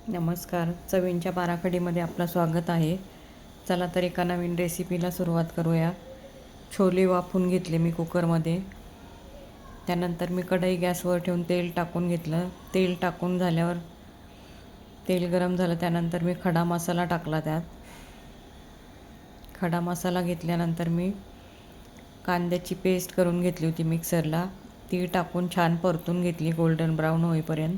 नमस्कार. चवींच्या बाराखडीमध्ये आपलं स्वागत आहे. चला तर एका नवीन रेसिपीला सुरुवात करूया. छोले वाफवून घेतले मी कुकरमध्ये. त्यानंतर मी कढई गॅसवर ठेवून तेल टाकून घेतलं. तेल टाकून झाल्यावर तेल गरम झालं, त्यानंतर मी खडा मसाला टाकला. त्यात खडा मसाला घेतल्यानंतर मी कांद्याची पेस्ट करून घेतली होती मिक्सरला, ती टाकून छान परतून घेतली गोल्डन ब्राऊन होईपर्यंत.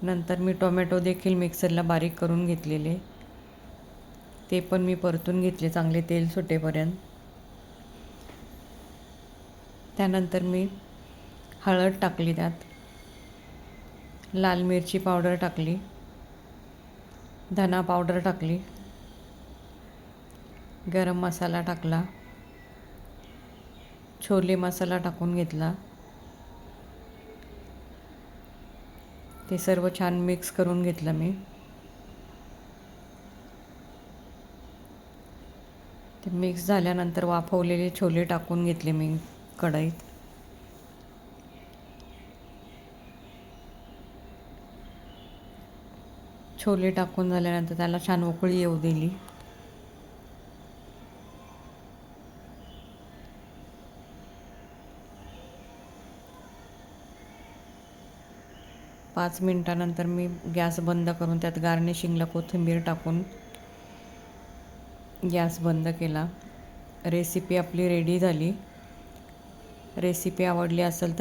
नंतर मी टोमॅटो देखील मिक्सरला बारीक करून घेतलेले, ते पण मी परतून घेतले चांगले तेल सुटेपर्यंत. त्यानंतर मी हळद टाकली, त्यात लाल मिरची पावडर टाकली, धना पावडर टाकली, गरम मसाला टाकला, छोले मसाला टाकून घेतला. ते सर्व छान मिक्स करून घेतलं मी. ते मिक्स झाल्यानंतर वाफवलेले छोले टाकून घेतले मी कढईत. छोले टाकून झाल्यानंतर त्याला छान उकळी येऊ दिली. पाच मिनटानंतर मी गॅस बंद करून त्यात गार्निशिंगला कोथिंबीर टाकून गॅस बंद केला. रेसिपी आपली रेडी झाली. रेसिपी आवडली असेल तर